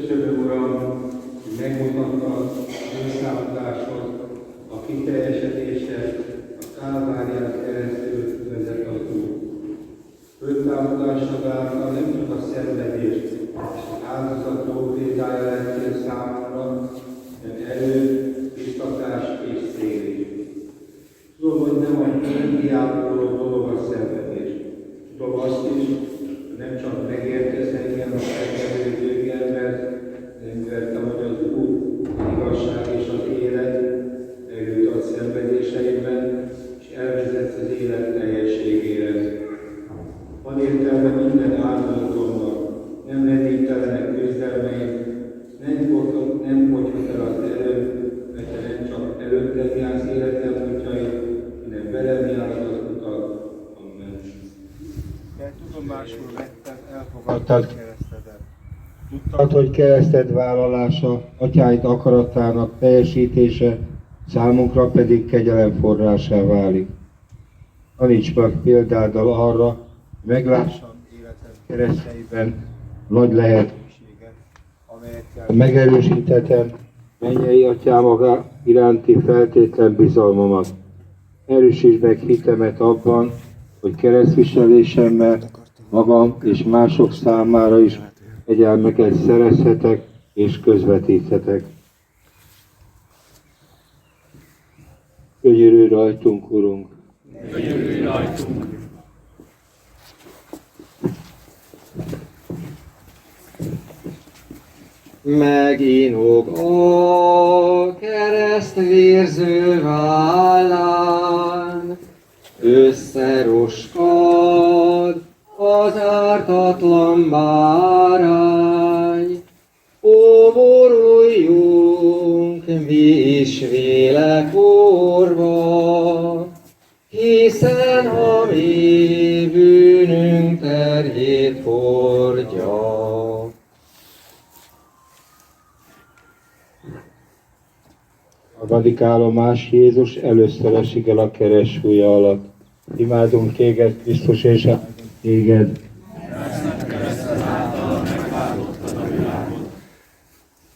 Köszönöm, Uram, hogy megmutatta az önszámadáshoz, a kiteljesedése, a Kálvárián keresztül vezet az út. Föltámadásod által nem csak a szenvedést és az áldozatok példája lettél számára, hanem erő, biztatás és szélés. Tudom, hogy nem a önhiából dolog a szenvedés. Tudom azt is, hogy nem csak megértesz engem a szenvedő győgelmet, nem mivel vagy az út, az igazság és az élet, erőt ad szenvedéseimben, és elvezetsz az élet teljességére. Van értelme minden áldozatomnak, nem medítelenek küzdelmeim, nem fogyhat el az erőm, mert te nem csak előttem jársz életem útjait, hanem velem jársz az utat. Amen. Te tudomásul vetted, elfogadtad keresztedet. Tudtad, hogy kereszted vállalása, atyáid akaratának teljesítése, számunkra pedig kegyelem forrásá válik. Taníts meg példáddal arra, meglássam életem keresztjeiben nagy lehetőséget, amelyekkel megerősíthetem mennyei atyám maga iránti feltétlen bizalmamat. Erősítsd meg hitemet abban, hogy keresztviselésemmel magam és mások számára is kegyelmeket szerezhetek és közvetíthetek. Könyörülj rajtunk, Urunk! Könyörülj rajtunk! Meginog a kereszt vérző vállán, összeroskad az ártatlan bárány. Ó, boruljunk mi is véle korba, hiszen a mi bűnünk terhét hordja. A radikállomás Jézus először esik el a keresője alatt. Imádunk téged, Krisztus, és áldunk téged.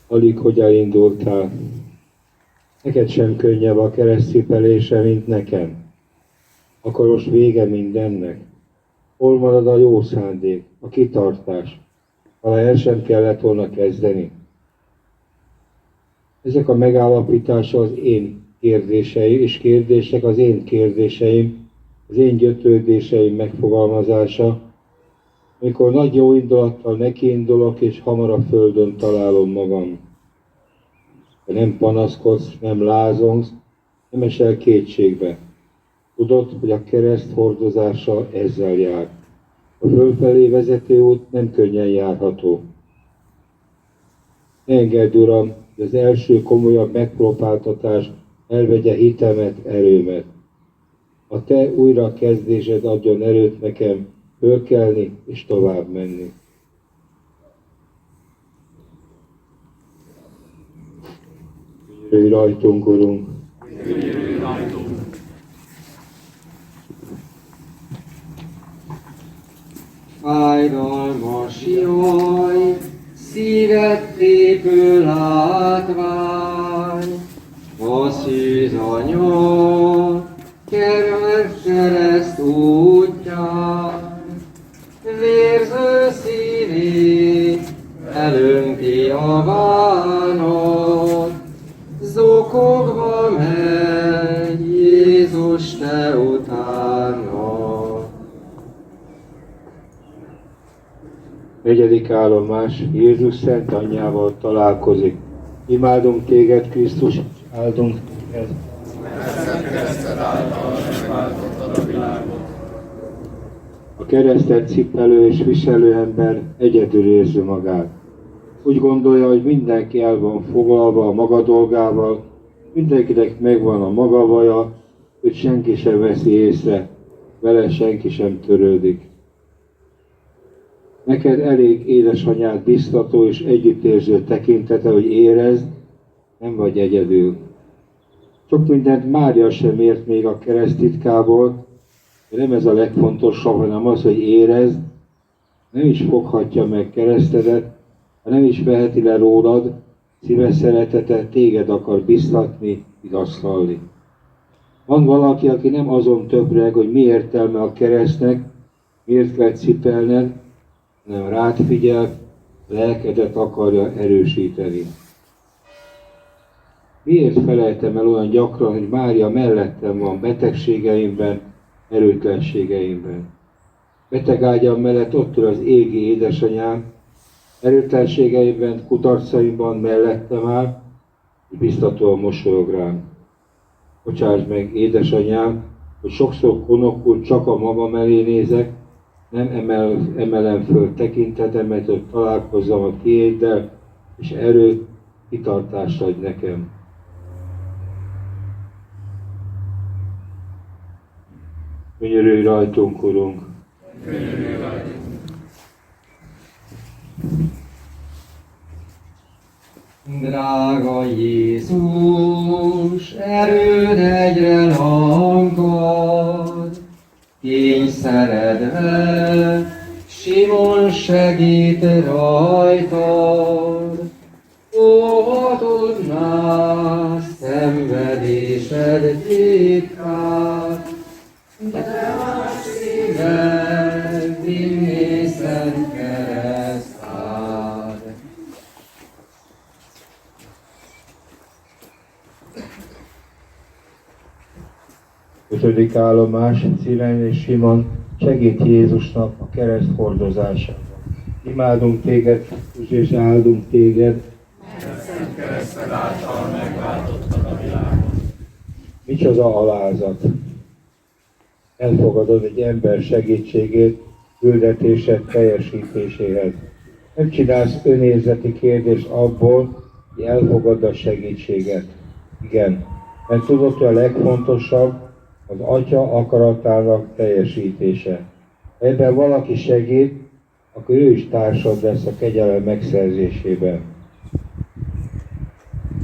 Alig, hogy elindultál. Neked sem könnyebb a keresztcipelése, mint nekem. Akkor most vége mindennek. Hol marad a jó szándék, a kitartás? Ha el sem kellett volna kezdeni. Ezek a megállapítása az én kérdéseim, és kérdések az én kérdéseim, az én gyötrődéseim megfogalmazása, amikor nagy jó indulattal nekiindulok, és hamar a földön találom magam. De nem panaszkodsz, nem lázongsz, nem esel kétségbe. Tudod, hogy a kereszt hordozása ezzel jár. A fölfelé vezető út nem könnyen járható. Ne engedd, Uram, hogy az első komolyabb megpróbáltatás elvegye hitemet, erőmet. A te újrakezdésed adjon erőt nekem fölkelni és tovább menni. Könyörülj rajtunk, Urunk! Könyörülj rajtunk! Fájdalmas jaj, szívet tépő látvány, a szűz anya kereszt útján, vérző szívét elönti a bánat, zokogva megy Jézus te utána. Negyedik állomás, Jézus Szent Anyjával találkozik. Imádunk téged, Krisztus, áldunk téged. A keresztet cipelő és viselő ember egyedül érzi magát. Úgy gondolja, hogy mindenki el van foglalva a maga dolgával, mindenkinek megvan a maga baja, hogy senki sem veszi észre, vele senki sem törődik. Neked elég édesanyád biztató és együttérző tekintete, hogy érezd, nem vagy egyedül. Sok mindent Mária sem ért még a kereszttitkából, de nem ez a legfontosabb, hanem az, hogy érezd, nem is foghatja meg keresztedet, Ha nem is veheti le rólad, szíves szeretete téged akar biztatni, vigasztalni. Van valaki, aki nem azon töpreg, hogy mi értelme a keresztnek, miért kell cipelned, hanem rád figyel, lelkedet akarja erősíteni. Miért felejtem el olyan gyakran, hogy Mária mellettem van betegségeimben, erőtlenségeimben? Betegágyam mellett ott ül az égi édesanyám, erőtlenségeimben, kudarcaimban mellettem áll, és biztatóan mosolyog rám. Bocsáss meg, édesanyám, hogy sokszor konokul csak a magam elé nézek, nem emelem föl tekintetemet, hogy találkozzam a tiéddel, és erőt, kitartást adj nekem. Könyörülj rajtunk, Urunk! Drága Jézus, erőd egyre lankad, kényszeredve, Simon segít rajtad. Ó, ha tudnád szenvedésed titkát, de a szíved vinné szent keresztád. Ötödik állomás, Cirene és Simon segít Jézusnak a kereszt hordozásában. Imádunk téged, és áldunk téged. Szent kereszted által megváltottad a világot. Micsoda alázat! Elfogadod egy ember segítségét, küldetésed teljesítéséhez. Nem csinálsz önérzeti kérdést abból, hogy elfogadd a segítséget. Igen, mert tudod, hogy a legfontosabb az Atya akaratának teljesítése. Ha ebben valaki segít, akkor ő is társad lesz a kegyelem megszerzésében.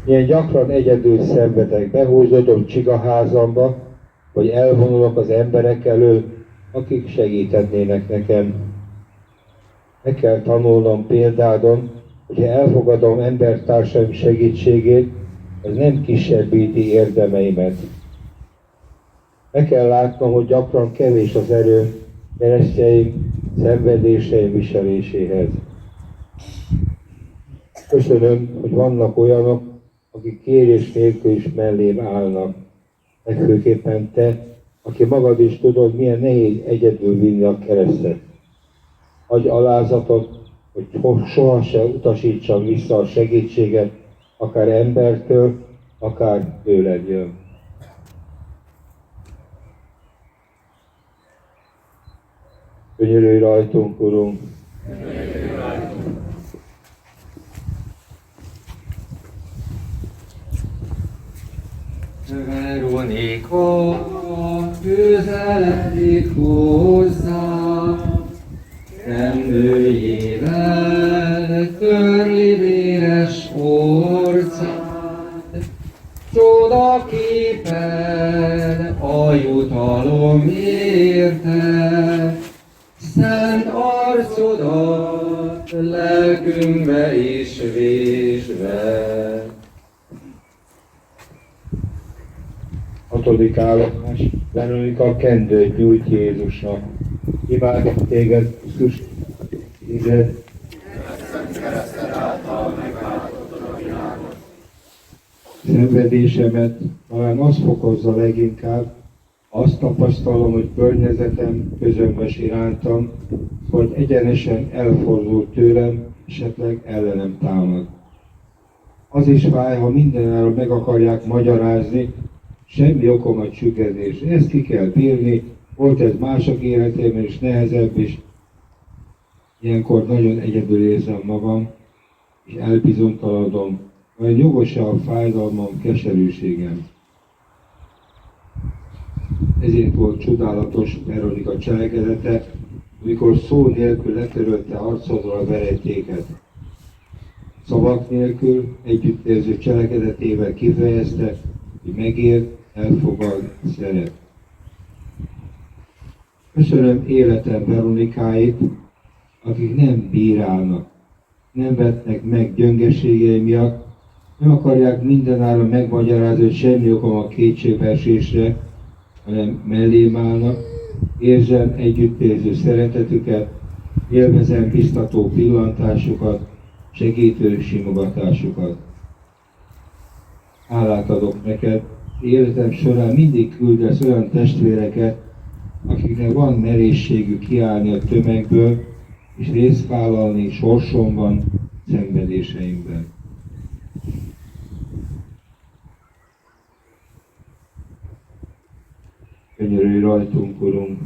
Ilyen gyakran egyedül szenvedek, behúzódom csigaházamba, vagy elvonulok az emberek elől, akik segíthetnének nekem. Meg kell tanulnom példádon, hogyha elfogadom embertársaim segítségét, ez nem kisebbíti érdemeimet. Meg kell látnom, hogy gyakran kevés az erő keresztjeim, szenvedéseim viseléséhez. Köszönöm, hogy vannak olyanok, akik kérés nélkül is mellém állnak. Legfőképpen te, aki magad is tudod, milyen nehéz egyedül vinni a keresztet. Adj alázatot, hogy sohasem utasítsam vissza a segítséget, akár embertől, akár tőled jön. Könyörülj rajtunk, Urunk! Veronika közeledik hozzá, kendőjével törli véres orcát, csodaképpen a jutalom érte, szent arcodat lelkünkbe is vésve. Hatodik állomás, Veronika kendőt nyújt Jézusnak. Imádok téged, Krisztus, téged. Szent kereszted által megváltottad a világot. Szenvedésemet talán az fokozza leginkább, azt tapasztalom, hogy környezetem közömbös irántam, hogy egyenesen elfordul tőlem, esetleg ellenem támad. Az is fáj, ha mindenáról meg akarják magyarázni, semmi okom a csüggedésre. Ezt ki kell bírni, volt ez mások életében is nehezebb, és ilyenkor nagyon egyedül érzem magam, és elbizonytalanodom, vagy jogos a fájdalmam, keserűségem. Ezért volt csodálatos Veronika cselekedete, amikor szó nélkül letörölte arcodról a verejtéket. Szavak nélkül együttérző cselekedetével kifejezte, hogy megért, elfogad, szeret. Köszönöm életem Veronikáit, akik nem bírálnak, nem vetnek meg gyöngeségei miatt, nem akarják mindenáron megmagyarázni, hogy semmi okom a kétségbeesésre, hanem mellém állnak, érzem együttérző szeretetüket, élvezem biztató pillantásukat, segítő simogatásukat. Hálát adok neked, életem során mindig küldesz olyan testvéreket, akiknek van merészségük kiállni a tömegből, és részt vállalni sorsomban, szenvedéseimben. Könyörülj rajtunk, Urunk!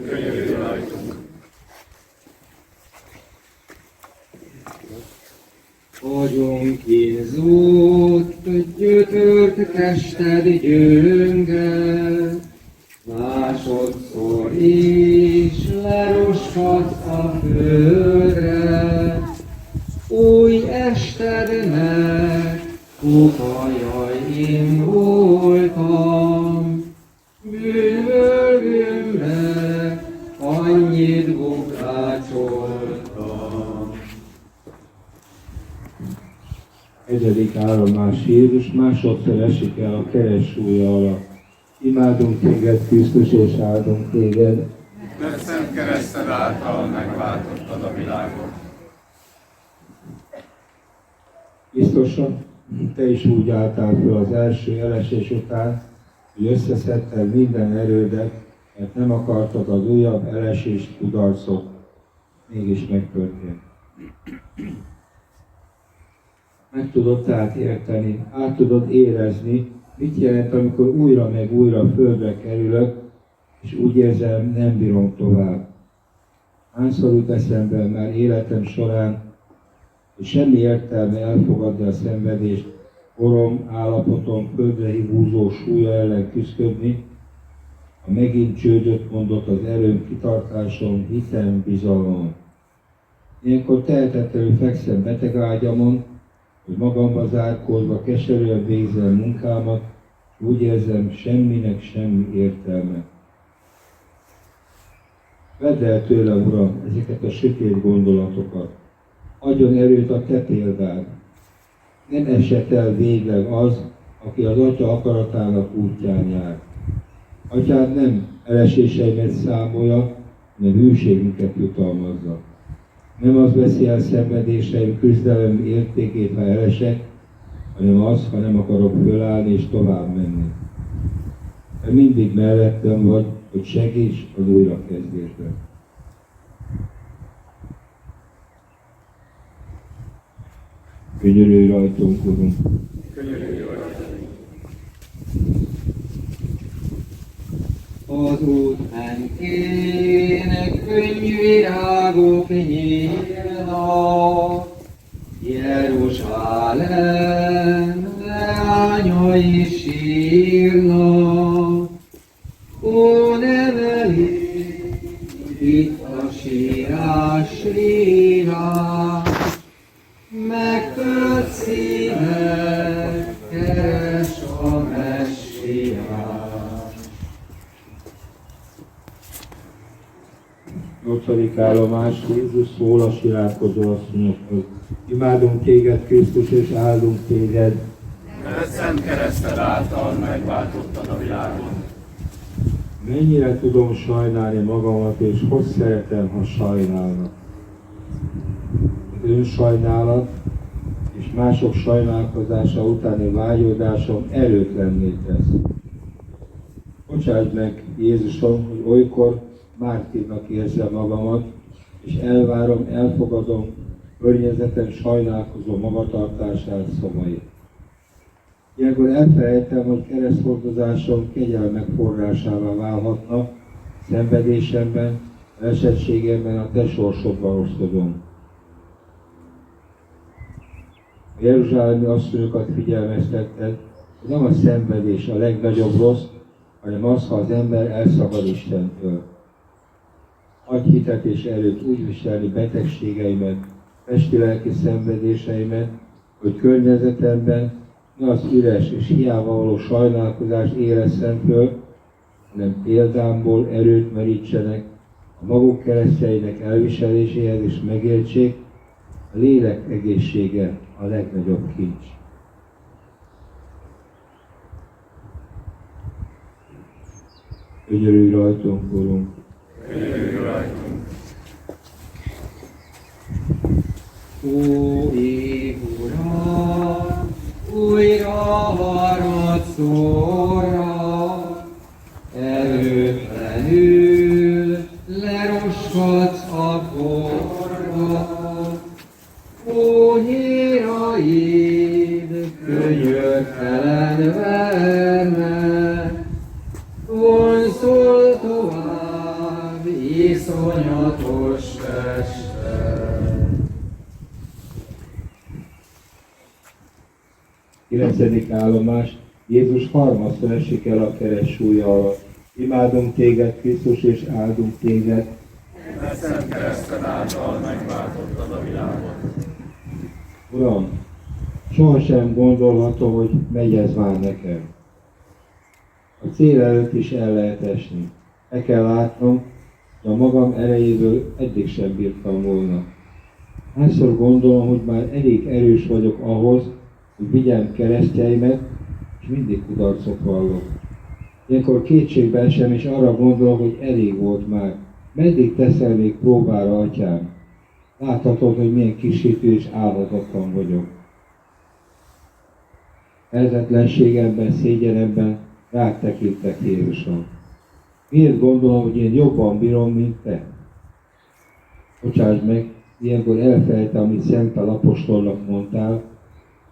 Könyörülj rajtunk! Vagyunk Jézút, gyötört tested gyönge, másodszor is leroskadsz a földre, új estednek kukajaj én voltam, bűnvölgőmre annyit bukrácsoltam. Egyedik állomás Jézus másodszor esik el a keres súlya alatt. Imádunk téged, Krisztus, és áldunk téged. Mert szent kereszted által megváltottad a világot. Biztosan te is úgy álltál föl az első elesés után, hogy összeszedted minden erődet, mert nem akartad az újabb elesés kudarcot. Mégis megtörtént. Meg tudod tehát érteni, át tudod érezni, mit jelent, amikor újra meg újra földre kerülök, és úgy érzem, nem bírom tovább. Hányszor jut eszembe már életem során, hogy semmi értelme elfogadni a szenvedést, korom, állapotom, földre húzó súlya ellen küzdködni, ha megint csődöt mondott az erőm, kitartásom, hitem, bizalom. Ilyenkor tehetetlenül fekszem beteg ágyamon, hogy magamba zárkózva keserűen végzem munkámat, és úgy érzem, semminek semmi értelme. Vedd el tőlem, Uram, ezeket a sötét gondolatokat. Adjon erőt a te példád. Nem esett el végleg az, aki az Atya akaratának útján jár. Atyád nem eleséseimet számolja, hanem hűségünket jutalmazza. Nem az veszi el szenvedéseim, küzdelem értékét, ha elesek, hanem az, ha nem akarok fölállni és tovább menni. Te mindig mellettem vagy, hogy segíts az újrakezdésben. Könyörülj rajtunk, Urunk! Könyörülj rajtunk! Az út mentén könnyűvirágok nyílnak, Jeruzsálem leányai sírnak. Ó, nem elég itt a sírás rírás, megtölt szíved keres a Messiás. 8. állomás, Jézus szól a siránkozó asszonyokhoz. Imádunk téged, Krisztus, és áldunk téged. Mert szent kereszted által megváltottad a világot. Mennyire tudom sajnálni magamat, és hogy szeretem, ha sajnálnak. Az önsajnálat és mások sajnálkozása utáni vágyódásom erőtlenné tesz. Bocsáss meg, Jézusom, hogy olykor mártírnak érzem magamat, és elvárom, elfogadom környezetem sajnálkozó magatartását, szavait. Ilyenkor elfelejtem, hogy kereszthordozásom kegyelmek forrásává válhatna, szenvedésemben, esettségemben a te sorsodban osztozom. A jeruzsálemi asszonyokat figyelmeztetted, hogy nem a szenvedés a legnagyobb rossz, hanem az, ha az ember elszakad Istentől. Adj hitet és erőt úgy viselni betegségeimet, testi-lelki szenvedéseimet, hogy környezetemben ne az üres és hiába való sajnálkozást érezzem föl, hanem példámból erőt merítsenek a maguk keresztjeinek elviseléséhez és megértsék, A lélek egészsége a legnagyobb kincs. Könyörülj rajtunk, Urunk! Könyörülj rajtunk! Ó, ég Uram, újra harmadszorra, erőtlenül leroskodsz a porba. Ó, híraid könyörtelen vernek, vonszol tovább iszonyatos testet. 9. állomás. Jézus harmadszor esik el a kereszt súlya alatt. Imádunk téged, Krisztus, és áldunk téged. Mert szent kereszted által megváltottad a világot. Uram, sohasem gondolhatom, hogy megy ez már nekem. A cél előtt is el lehet esni. El kell látnom, hogy a magam erejéből eddig sem bírtam volna. Hányszor gondolom, hogy már elég erős vagyok ahhoz, hogy vigyem keresztjeimet, és mindig kudarcot vallok. Ilyenkor kétségbe esem, és arra gondolok, hogy elég volt már. Meddig teszel még próbára, Atyám? Láthatod, hogy milyen kisítő és álhatatlan vagyok. Eltetlenségemben, szégyenemben rád tekintek, Jézusom. Miért gondolom, hogy én jobban bírom, mint te? Bocsáss meg, ilyenkor elfelejtem, amit Szentpál apostolnak mondtál,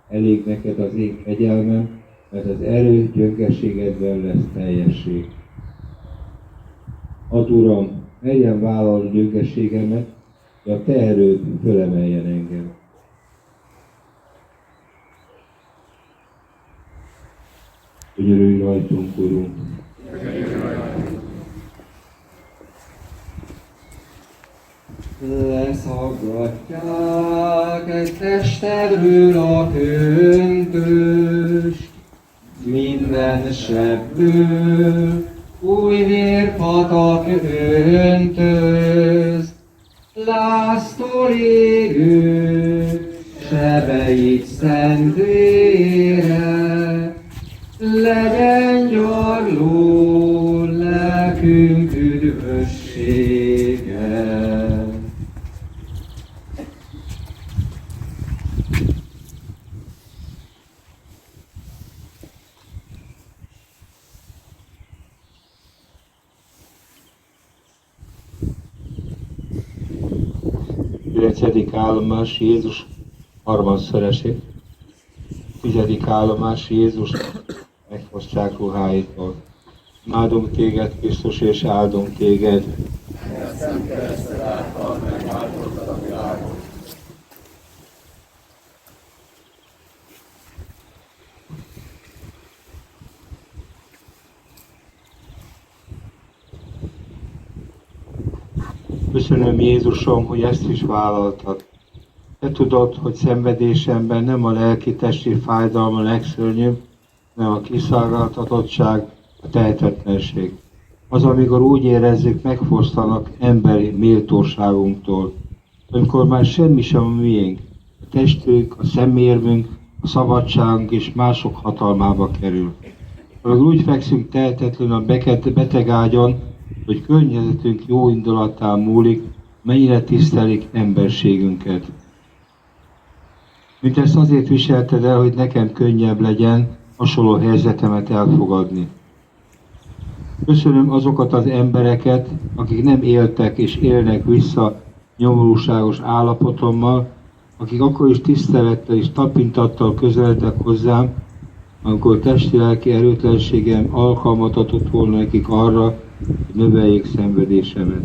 elég neked az én kegyelmem, mert az erő gyöngeségedben lesz teljesség. Add, Uram, merjem vállalni gyöngeségemet, hogy a te erőd fölemeljen engem. Könyörülj rajtunk, Urunk! Leszaggatják testedről a köntöst, minden sebből új vérpatak öntöz. Láztól égő sebeit szent vére, legyen gyarló lelkünk üdvössége. Kilencedik állomás. Jézus harmadszor esik. 10. állomás. Jézus megfosztják ruháitól. Imádunk téged, Krisztus, és áldunk téged. Mert szent kereszted által megváltottad a világot. Köszönöm, Jézusom, hogy ezt is vállaltad. Te tudod, hogy szenvedésemben nem a lelki-testi fájdalom a legszörnyűbb, hanem a kiszolgáltatottság, a tehetetlenség. Az, amikor úgy érezzük, megfosztanak emberi méltóságunktól, amikor már semmi sem a miénk, a testünk, a szemérmünk, a szabadságunk és mások hatalmába kerül. Amikor úgy fekszünk tehetetlen a beteg ágyon, hogy környezetünk jó indulatán múlik, mennyire tisztelik emberségünket. Mindezt azért viselted el, hogy nekem könnyebb legyen hasonló helyzetemet elfogadni. Köszönöm azokat az embereket, akik nem éltek és élnek vissza nyomorúságos állapotommal, akik akkor is tisztelettel és tapintattal közeledtek hozzám, amikor testi-lelki erőtlenségem alkalmat adott volna nekik arra, hogy növeljék szenvedésemet.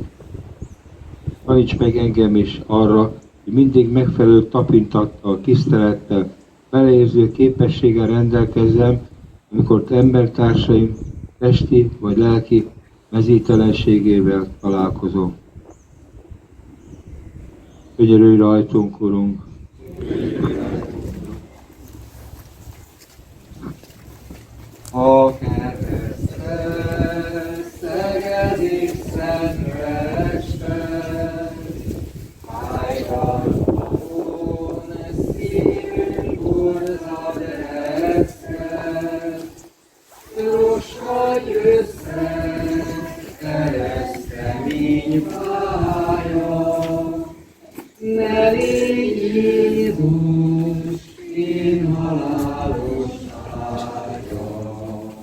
Taníts meg engem is arra, hogy mindig megfelelő tapintattal, tisztelettel, beleérző képességgel rendelkezzem, amikor embertársaim testi vagy lelki mezítelenségével találkozom. Könyörülj rajtunk, Urunk! A keresztre szegedik szent Isten, fájdalma Ne légy Jézus, én halálos ágyam.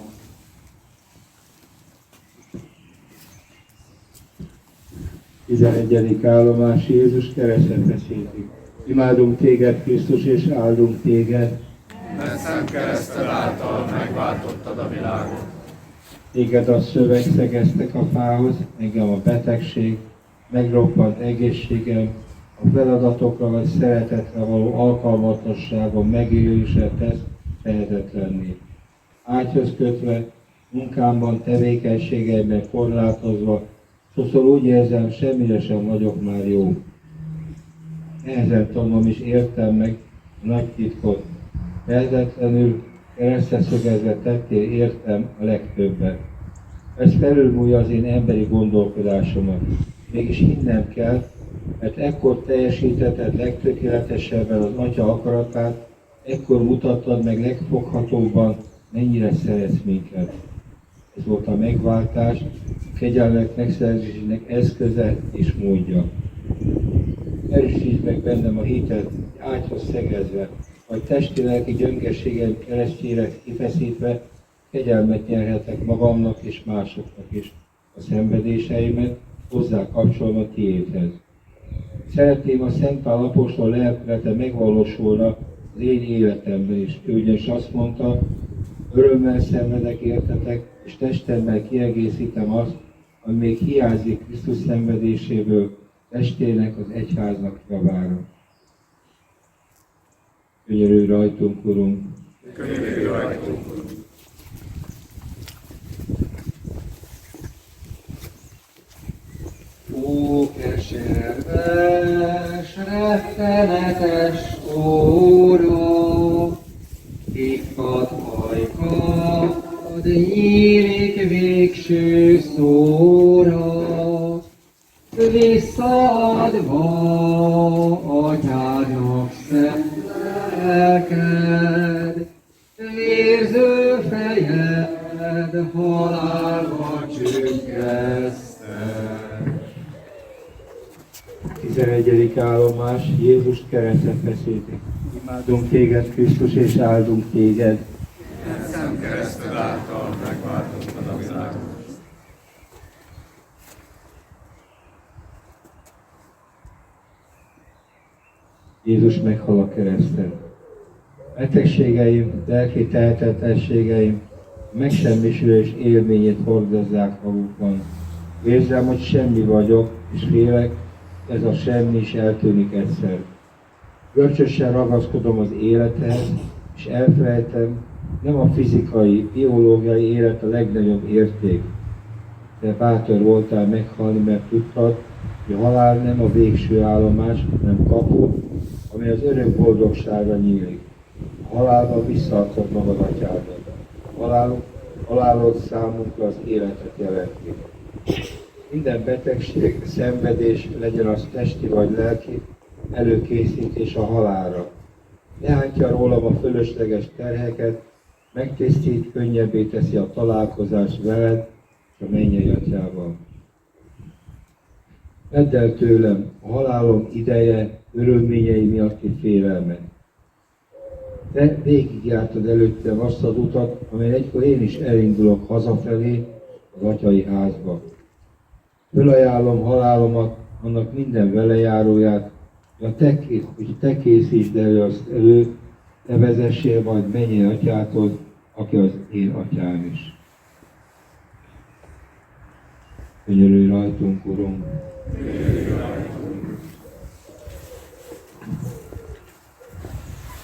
11. állomás Jézus kereszten beszédik. Imádunk téged, Krisztus, és áldunk téged. Mert szent kereszted által megváltottad a világot. Téged a szöveg szegeztek a fához, engem a betegség, megroppant egészségem, a feladatokra vagy szeretetre való alkalmatosságom megélése tesz tehetetlenné. Ágyhoz kötve, munkámban, tevékenységeimben korlátozva, sokszor úgy érzem, semmire sem vagyok már jó. Nehezen tudom is értem meg a nagy titkot. Tehetetlenül, keresztre szögezve tettél értem a legtöbbet. Ez felülmúlja az én emberi gondolkodásomat. Mégis hinnem kell, mert ekkor teljesítetted legtökéletesebben az Atya akaratát, ekkor mutattad meg legfoghatóbban, mennyire szeretsz minket. Ez volt a megváltás, a kegyelmek megszerzésének eszköze és módja. Erősítsd meg bennem a hitet, ágyhoz szegezve, vagy testi-lelki gyöngeségeim keresztjére kifeszítve, kegyelmet nyerhetek magamnak és másoknak is, a szenvedéseimet hozzá kapcsolva tiédhez. Szeretném a Szent Pál apostol lelkülete megvalósulna az én életemben is. Ő ugyanis azt mondta, örömmel szenvedek értetek, és testemmel kiegészítem azt, ami még hiányzik Krisztus szenvedéséből, testének, az egyháznak javára. Könyörülj rajtunk, Urunk! Könyörülj rajtunk, Urunk! Ó, keserves, rettenetes óra, tikkad ajkad, nyílik végső szóra, visszaadva atyádnak szent lelked, vérző fejed halálba csüggeszted. 11. állomás Jézus kereszten beszédik. Imádunk téged, Krisztus, és áldunk téged. Mert szent kereszted által megváltottad a világot. Jézus meghal a kereszten. Betegségeim, lelki tehetetlenségeim, megsemmisülés élményét hordozzák magukban. Érzem, hogy semmi vagyok, és félek, ez a semmi is eltűnik egyszer. Görcsösen ragaszkodom az élethez, és elfelejtem, nem a fizikai, biológiai élet a legnagyobb érték. De bátor voltál meghalni, mert tudtad, hogy a halál nem a végső állomás, hanem kapu, ami az örök boldogságra nyílik. A halálban visszaadtad magad atyádnak. Halálod számunkra az életet jelenti. Minden betegség, szenvedés, legyen az testi vagy lelki, előkészítés a halálra. Lehántja rólam a fölösleges terheket, megtisztít, könnyebbé teszi a találkozást veled és a mennyei atyával. Vedd el tőlem a halálom ideje, öröményei miatti félelmet. Te végigjártad előttem azt az utat, amelyen egykor én is elindulok hazafelé az atyai házba. Fölajánlom halálomat, annak minden velejáróját, hogy te készítsd elő azt elő, te vezessél majd mennyei atyáthoz, aki az én atyám is. Könyörülj rajtunk, Uram!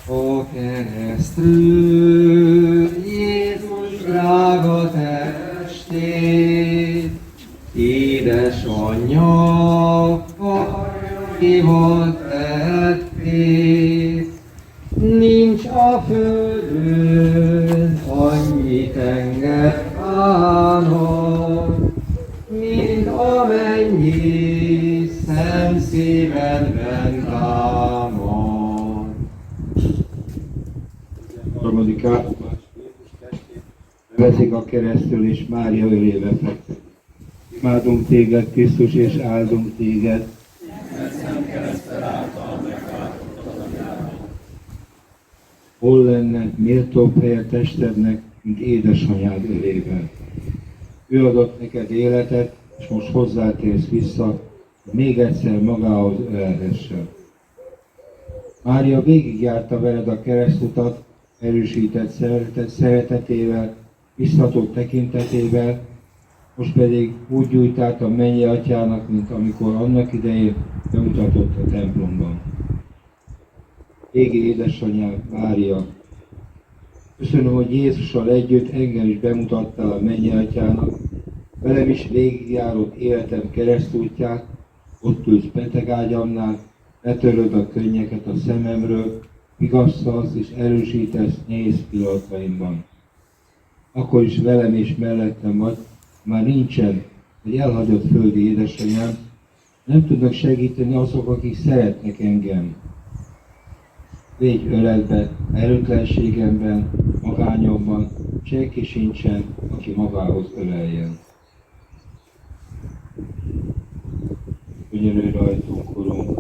A keresztről Jézus drága testét, édesanyja hajléval tették. Nincs a földön annyi tenger bánat, mint amennyi szent szívedben támad. Harmadik állomás Jézus testét veszik a keresztül, és Mária ölébe fektet. Imádunk téged, Krisztus, és áldunk téged. Hol lenne méltóbb helye testednek, mint édesanyád ölében? Ő adott neked életet, és most hozzátérsz vissza, hogy még egyszer magához ölelhessen. Mária végigjárta veled a keresztutat, erősített szeretetével, biztató tekintetével, most pedig úgy gyújt át a mennyi atyának, mint amikor annak idején bemutatott a templomban. Égi édesanyám, Mária, köszönöm, hogy Jézussal együtt engem is bemutattál a mennyi atyának, velem is végigjárott életem keresztútját, ott ülsz betegágyamnál, letöröd a könnyeket a szememről, vigasztalsz és erősítesz nehéz pillanataimban. Akkor is velem és mellettem vagy, már nincsen egy elhagyott földi édesanyám, nem tudnak segíteni azok, akik szeretnek engem. Légy öletbe, erőtlenségemben, magányomban, senki sincsen, aki magához öleljen. Könyörülj rajtunk, Urunk!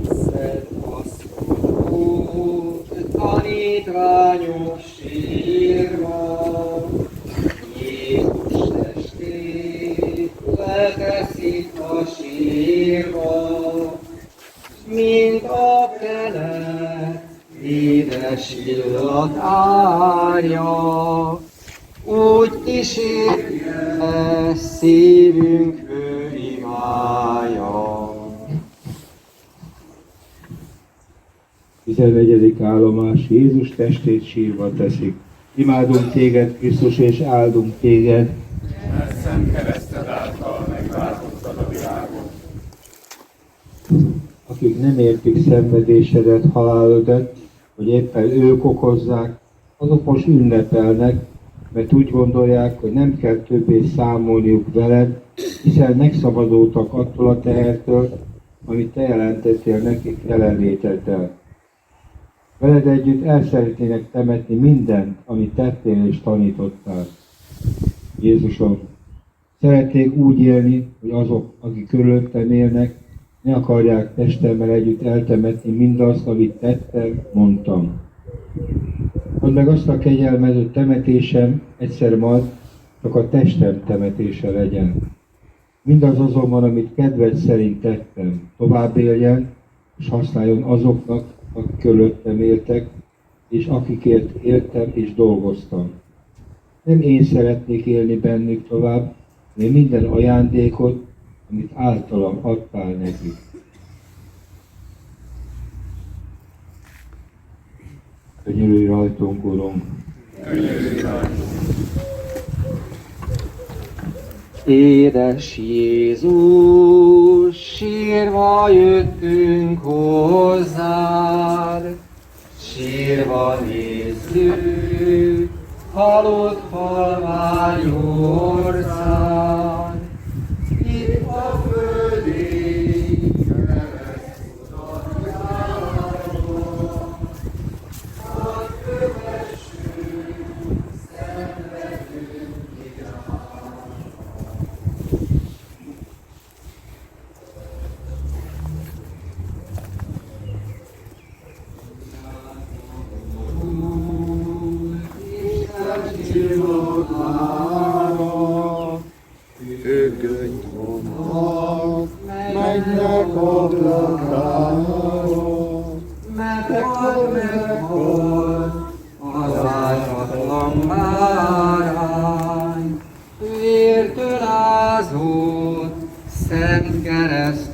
Szed asszonyok, tanítványok sírva, Jézus testét leteszik a sírba, mint a kelet, édes illat árja, úgy kísérje szívünk főimája. 14. állomás, Jézus testét sírva teszik. Imádunk téged, Krisztus, és áldunk téged. Mert szent kereszted által megváltottad a világot. Akik nem értik szenvedésedet, halálodat, hogy éppen ők okozzák, azok most ünnepelnek, mert úgy gondolják, hogy nem kell többé számolniuk veled, hiszen megszabadultak attól a tehertől, amit te jelentettél nekik jelenléteddel. Veled együtt el szeretnének temetni mindent, amit tettél és tanítottál. Jézusom, szeretnék úgy élni, hogy azok, akik körülöttem élnek, ne akarják testemmel együtt eltemetni mindazt, amit tettem, mondtam. Add meg azt a kegyelmet, hogy temetésem egyszer majd csak a testem temetése legyen. Mindaz azonban, amit kedved szerint tettem, tovább éljen, és használjon azoknak, akik körülöttem éltek, és akikért éltem és dolgoztam. Nem én szeretnék élni bennük tovább, hanem minden ajándékot, amit általam adtál nekik. Könyörülj rajtunk, Uram! Édes Jézus, sírva jöttünk hozzád, sírva nézzük halott halvány ország. Itt a földi keresztutat járva, hadd kövessünk szenvedünk irányba. Függönyt vonnak, mennek ablakára, Meghalt, meghalt az ártatlan bárány, vértől ázott, szent kereszt